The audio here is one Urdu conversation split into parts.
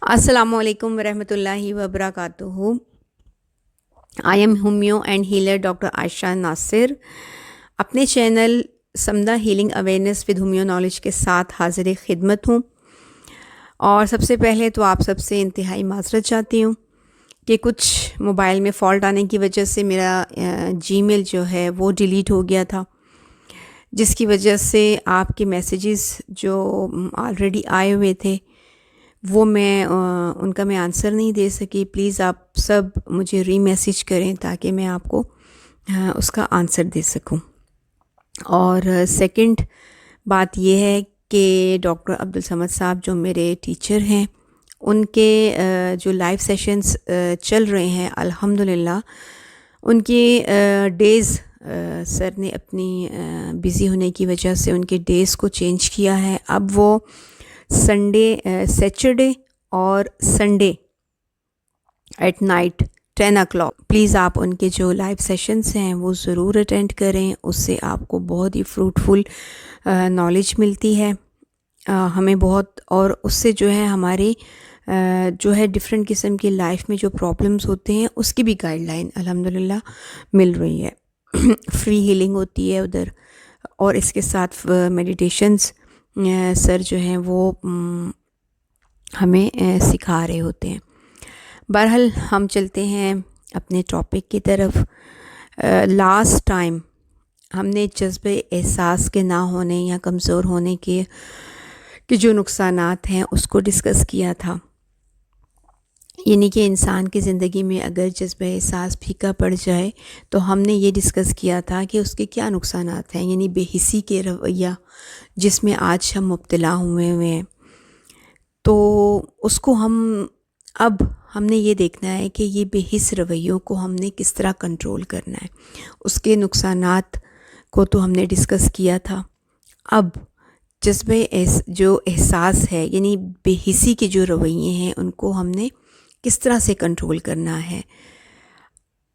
السلام علیکم ورحمۃ اللہ وبرکاتہ. I am homeo and healer doctor Ayesha Nasir. اپنے چینل سمدہ healing awareness with homeo knowledge کے ساتھ حاضر خدمت ہوں. اور سب سے پہلے تو آپ سب سے انتہائی معذرت چاہتی ہوں کہ کچھ موبائل میں فالٹ آنے کی وجہ سے میرا جی میل جو ہے وہ ڈیلیٹ ہو گیا تھا، جس کی وجہ سے آپ کے میسیجز جو آلریڈی آئے ہوئے تھے وہ ان کا میں آنسر نہیں دے سکی. پلیز آپ سب مجھے ری میسیج کریں تاکہ میں آپ کو اس کا آنسر دے سکوں. اور سیکنڈ بات یہ ہے کہ ڈاکٹر عبدالصمد صاحب جو میرے ٹیچر ہیں، ان کے جو لائیو سیشنز چل رہے ہیں الحمدللہ، ان کی ڈیز سر نے اپنی بزی ہونے کی وجہ سے ان کے ڈیز کو چینج کیا ہے. اب وہ سیچرڈے اور Sunday at night 10 o'clock. Please آپ ان کے جو لائیو سیشنز ہیں وہ ضرور اٹینڈ کریں. اس سے آپ کو بہت ہی فروٹفل نالج ملتی ہے ہمیں بہت، اور اس سے جو ہے ہماری جو ہے ڈفرینٹ قسم کی لائف میں جو پرابلمز ہوتے ہیں اس کی بھی گائیڈ لائن الحمدللہ مل رہی ہے. فری ہیلنگ ہوتی ہے ادھر، اور اس کے ساتھ میڈیٹیشنز سر جو ہیں وہ ہمیں سکھا رہے ہوتے ہیں. بہرحال ہم چلتے ہیں اپنے ٹاپک کی طرف. لاسٹ ٹائم ہم نے جذبہ احساس کے نہ ہونے یا کمزور ہونے کے جو نقصانات ہیں اس کو ڈسکس کیا تھا. یعنی کہ انسان کی زندگی میں اگر جذبہ احساس پھیکا پڑ جائے تو ہم نے یہ ڈسکس کیا تھا کہ اس کے کیا نقصانات ہیں. یعنی بے حسی کے رویہ جس میں آج ہم مبتلا ہوئے ہیں، تو اس کو ہم نے یہ دیکھنا ہے کہ یہ بے حس رویوں کو ہم نے کس طرح کنٹرول کرنا ہے. اس کے نقصانات کو تو ہم نے ڈسکس کیا تھا. اب جذبہ جو احساس ہے، یعنی بے حسی کے جو رویے ہیں، ان کو ہم نے کس طرح سے کنٹرول کرنا ہے.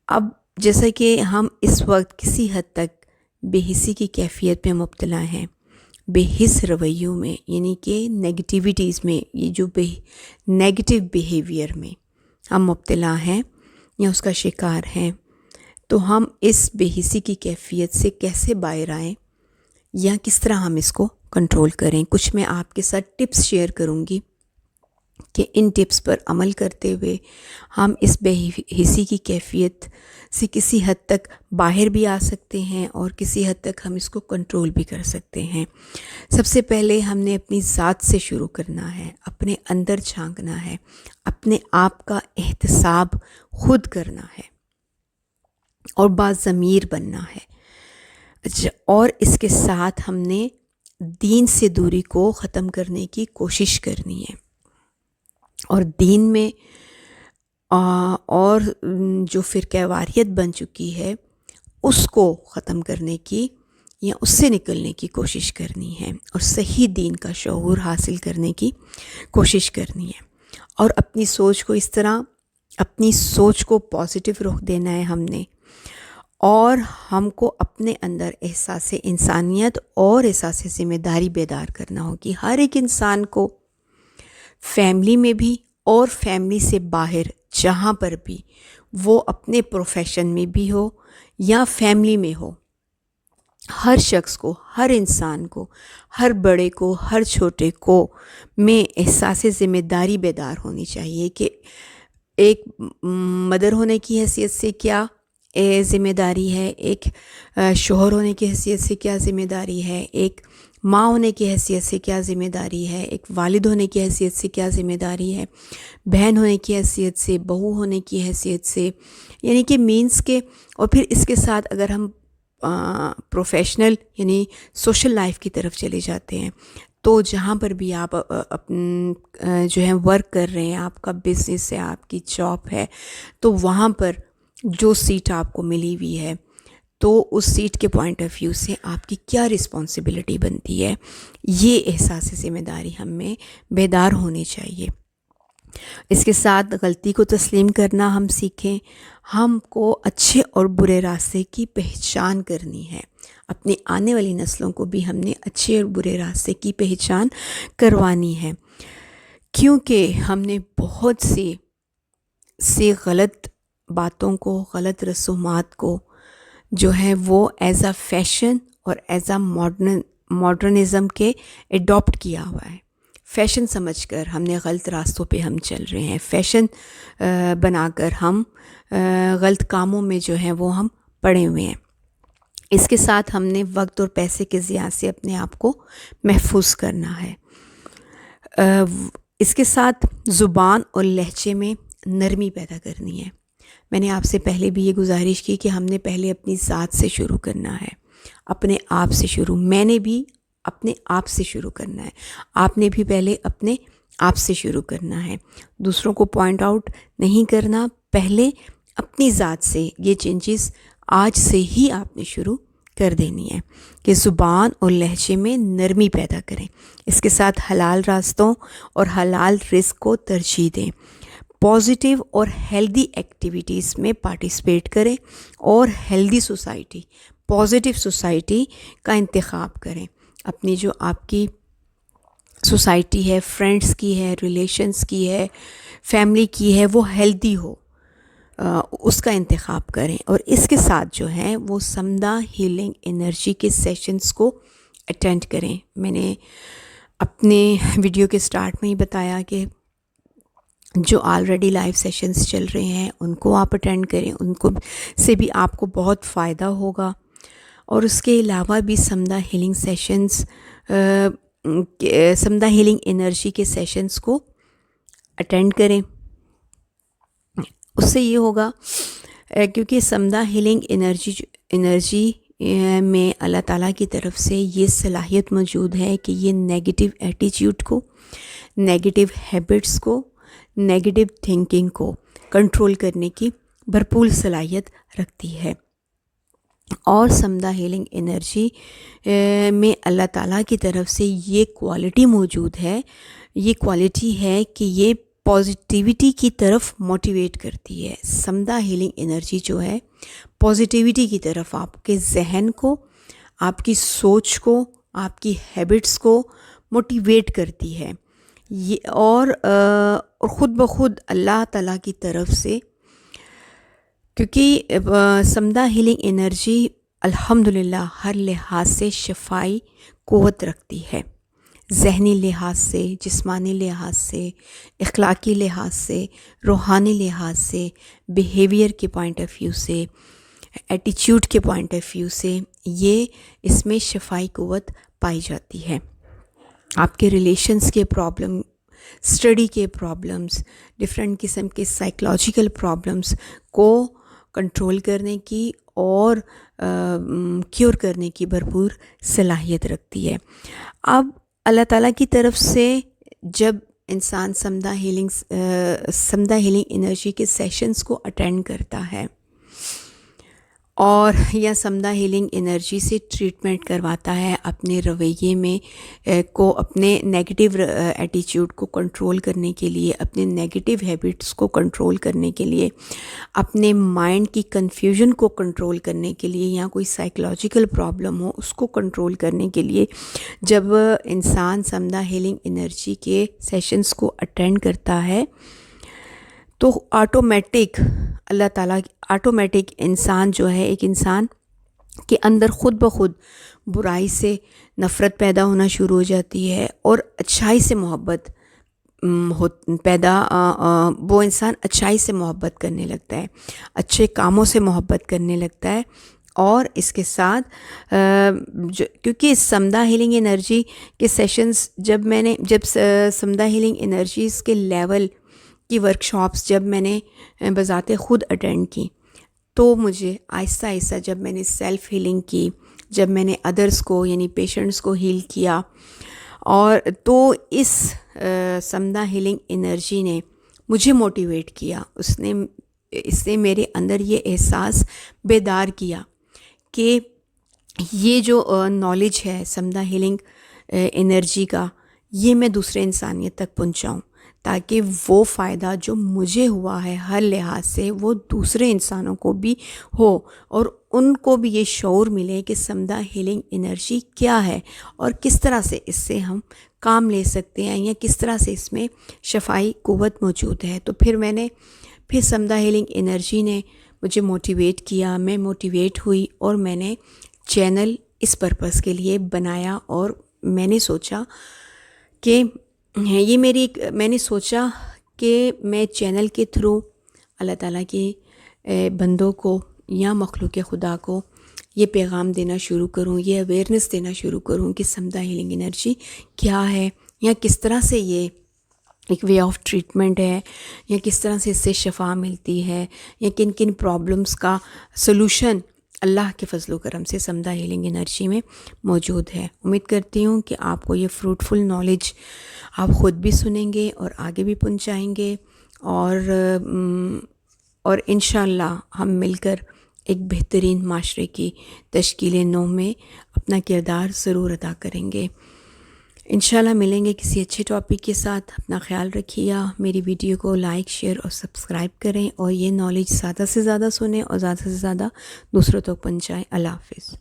اب جیسا کہ ہم اس وقت کسی حد تک بے حسی کی کیفیت میں مبتلا ہیں، بے حس رویوں میں، یعنی کہ نیگیٹیویٹیز میں، یہ جو نیگیٹو بیہیویئر میں ہم مبتلا ہیں یا اس کا شکار ہیں، تو ہم اس بے حسی کی کیفیت سے کیسے باہر آئیں یا کس طرح ہم اس کو کنٹرول کریں. کچھ میں آپ کے ساتھ ٹپس شیئر کروں گی کہ ان ٹپس پر عمل کرتے ہوئے ہم اس بے حسی کی کیفیت سے کسی حد تک باہر بھی آ سکتے ہیں اور کسی حد تک ہم اس کو کنٹرول بھی کر سکتے ہیں. سب سے پہلے ہم نے اپنی ذات سے شروع کرنا ہے، اپنے اندر جھانکنا ہے، اپنے آپ کا احتساب خود کرنا ہے اور باضمیر بننا ہے. اور اس کے ساتھ ہم نے دین سے دوری کو ختم کرنے کی کوشش کرنی ہے، اور دین میں اور جو فرقہ واریت بن چکی ہے اس کو ختم کرنے کی یا اس سے نکلنے کی کوشش کرنی ہے، اور صحیح دین کا شعور حاصل کرنے کی کوشش کرنی ہے. اور اپنی سوچ کو اس طرح، اپنی سوچ کو پازیٹیو رخ دینا ہے ہم نے، اور ہم کو اپنے اندر احساس انسانیت اور احساس ذمہ داری بیدار کرنا ہوگی. ہر ایک انسان کو فیملی میں بھی اور فیملی سے باہر جہاں پر بھی وہ اپنے پروفیشن میں بھی ہو یا فیملی میں ہو، ہر شخص کو، ہر انسان کو، ہر بڑے کو، ہر چھوٹے کو میں احساس ذمہ داری بیدار ہونی چاہیے کہ ایک مدر ہونے کی حیثیت سے کیا ذمہ داری ہے، ایک شوہر ہونے کی حیثیت سے کیا ذمہ داری ہے، ایک ماں ہونے کی حیثیت سے کیا ذمہ داری ہے، ایک والد ہونے کی حیثیت سے کیا ذمہ داری ہے، بہن ہونے کی حیثیت سے، بہو ہونے کی حیثیت سے، یعنی کہ مینس کے. اور پھر اس کے ساتھ اگر ہم پروفیشنل یعنی سوشل لائف کی طرف چلے جاتے ہیں، تو جہاں پر بھی آپ جو ہے ورک کر رہے ہیں، آپ کا بزنس ہے، آپ کی جاب ہے، تو وہاں پر جو سیٹ آپ کو ملی ہوئی ہے، تو اس سیٹ کے پوائنٹ آف ویو سے آپ کی کیا رسپانسبلٹی بنتی ہے، یہ احساس ذمہ داری ہم میں بیدار ہونی چاہیے. اس کے ساتھ غلطی کو تسلیم کرنا ہم سیکھیں. ہم کو اچھے اور برے راستے کی پہچان کرنی ہے. اپنی آنے والی نسلوں کو بھی ہم نے اچھے اور برے راستے کی پہچان کروانی ہے. کیونکہ ہم نے بہت سے غلط باتوں کو، غلط رسومات کو جو ہے وہ ایز اے فیشن اور ایز اے ماڈرنزم کے اڈاپٹ کیا ہوا ہے. فیشن سمجھ کر ہم نے غلط راستوں پہ ہم چل رہے ہیں، فیشن بنا کر ہم غلط کاموں میں جو ہیں وہ ہم پڑے ہوئے ہیں. اس کے ساتھ ہم نے وقت اور پیسے کے ضیاع سے اپنے آپ کو محفوظ کرنا ہے. اس کے ساتھ زبان اور لہجے میں نرمی پیدا کرنی ہے. میں نے آپ سے پہلے بھی یہ گزارش کی کہ ہم نے پہلے اپنی ذات سے شروع کرنا ہے، اپنے آپ سے شروع. میں نے بھی اپنے آپ سے شروع کرنا ہے، آپ نے بھی پہلے اپنے آپ سے شروع کرنا ہے. دوسروں کو پوائنٹ آؤٹ نہیں کرنا، پہلے اپنی ذات سے یہ چینجز آج سے ہی آپ نے شروع کر دینی ہے کہ زبان اور لہجے میں نرمی پیدا کریں. اس کے ساتھ حلال راستوں اور حلال رزق کو ترجیح دیں. پازیٹیو اور ہیلدی ایکٹیویٹیز میں پارٹیسپیٹ کریں اور ہیلدی سوسائٹی، پازیٹیو سوسائٹی کا انتخاب کریں. اپنی جو آپ کی سوسائٹی ہے، فرینڈس کی ہے، ریلیشنس کی ہے، فیملی کی ہے، وہ ہیلدی ہو، اس کا انتخاب کریں. اور اس کے ساتھ جو ہے وہ سمدھا ہیلنگ انرجی کے سیشنز کو اٹینڈ کریں. میں نے اپنے ویڈیو کے سٹارٹ میں ہی بتایا کہ جو آلریڈی لائیو سیشنز چل رہے ہیں ان کو آپ اٹینڈ کریں، ان کو سے بھی آپ کو بہت فائدہ ہوگا. اور اس کے علاوہ بھی سمدھا ہیلنگ سیشنز، سمدھا ہیلنگ انرجی کے سیشنز کو اٹینڈ کریں. اس سے یہ ہوگا کیونکہ سمدھا ہیلنگ انرجی میں اللہ تعالیٰ کی طرف سے یہ صلاحیت موجود ہے کہ یہ نیگیٹو ایٹیٹیوڈ کو، نیگیٹو ہیبٹس کو، نیگیٹو تھنکنگ کو کنٹرول کرنے کی بھرپور صلاحیت رکھتی ہے. اور سمدھا ہیلنگ انرجی میں اللہ تعالیٰ کی طرف سے یہ کوالٹی موجود ہے، یہ کوالٹی ہے کہ یہ پازیٹیوٹی کی طرف موٹیویٹ کرتی ہے. سمدھا ہیلنگ انرجی جو ہے پازیٹیوٹی کی طرف، آپ کے ذہن کو، آپ کی سوچ کو، آپ کی ہیبٹس کو موٹیویٹ کرتی ہے. یہ اور خود بخود اللہ تعالیٰ کی طرف سے، کیونکہ سمدھا ہیلنگ انرجی الحمدللہ ہر لحاظ سے شفائی قوت رکھتی ہے، ذہنی لحاظ سے، جسمانی لحاظ سے، اخلاقی لحاظ سے، روحانی لحاظ سے، بیہیویئر کے پوائنٹ آف ویو سے، ایٹیچیوڈ کے پوائنٹ آف ویو سے، یہ اس میں شفائی قوت پائی جاتی ہے. آپ کے ریلیشنز کے پرابلم، اسٹڈی کے پرابلمس، ڈفرینٹ قسم کے سائیکلوجیکل پرابلمس کو کنٹرول کرنے کی اور کیور کرنے کی بھرپور صلاحیت رکھتی ہے. اب اللہ تعالیٰ کی طرف سے جب انسان سمدھا ہیلنگ انرجی کے سیشنز کو اٹینڈ کرتا ہے اور یا سمدھا ہیلنگ انرجی سے ٹریٹمنٹ کرواتا ہے، اپنے رویے میں اپنے نیگیٹو ایٹیچیوڈ کو کنٹرول کرنے کے لیے، اپنے نیگیٹو ہیبٹس کو کنٹرول کرنے کے لیے، اپنے مائنڈ کی کنفیوژن کو کنٹرول کرنے کے لیے، یا کوئی سائیکلوجیکل پرابلم ہو اس کو کنٹرول کرنے کے لیے، جب انسان سمدھا ہیلنگ انرجی کے سیشنز کو اٹینڈ کرتا ہے تو آٹومیٹک اللہ تعالیٰ آٹومیٹک انسان جو ہے، ایک انسان کے اندر خود بخود برائی سے نفرت پیدا ہونا شروع ہو جاتی ہے اور اچھائی سے محبت وہ انسان اچھائی سے محبت کرنے لگتا ہے، اچھے کاموں سے محبت کرنے لگتا ہے. اور اس کے ساتھ کیونکہ سمدھا ہیلنگ انرجی کے سیشنز جب سمدھا ہیلنگ انرجیز کے لیول کی ورکشاپس جب میں نے بذات خود اٹینڈ کی، تو مجھے آہستہ آہستہ جب میں نے سیلف ہیلنگ کی، جب میں نے ادرس کو یعنی پیشنٹس کو ہیل کیا، اور تو اس سمدھا ہیلنگ انرجی نے مجھے موٹیویٹ کیا، اس نے میرے اندر یہ احساس بیدار کیا کہ یہ جو نالج ہے سمدھا ہیلنگ انرجی کا، یہ میں دوسرے انسانیت تک پہنچاؤں، تاکہ وہ فائدہ جو مجھے ہوا ہے ہر لحاظ سے وہ دوسرے انسانوں کو بھی ہو، اور ان کو بھی یہ شعور ملے کہ سمدھا ہیلنگ انرجی کیا ہے اور کس طرح سے اس سے ہم کام لے سکتے ہیں، یا کس طرح سے اس میں شفائی قوت موجود ہے۔ تو پھر سمدھا ہیلنگ انرجی نے مجھے موٹیویٹ کیا، میں موٹیویٹ ہوئی، اور میں نے چینل اس پرپس کے لیے بنایا، اور میں نے سوچا کہ میں نے سوچا کہ میں چینل کے تھرو اللہ تعالیٰ کے بندوں کو یا مخلوق خدا کو یہ پیغام دینا شروع کروں، یہ اویئرنیس دینا شروع کروں کہ سمدھا ہیلنگ انرجی کیا ہے، یا کس طرح سے یہ ایک وے آف ٹریٹمنٹ ہے، یا کس طرح سے اس سے شفا ملتی ہے، یا کن کن پرابلمس کا سلوشن اللہ کے فضل و کرم سے سمدھا ہیلنگ انرجی میں موجود ہے۔ امید کرتی ہوں کہ آپ کو یہ فروٹفل نالج آپ خود بھی سنیں گے اور آگے بھی پہنچائیں گے، اور انشاءاللہ ہم مل کر ایک بہترین معاشرے کی تشکیل نو میں اپنا کردار ضرور ادا کریں گے۔ انشاءاللہ ملیں گے کسی اچھے ٹاپک کے ساتھ۔ اپنا خیال رکھیے، میری ویڈیو کو لائک، شیئر اور سبسکرائب کریں، اور یہ نالج زیادہ سے زیادہ سنیں اور زیادہ سے زیادہ دوسروں تک پہنچائیں۔ اللہ حافظ۔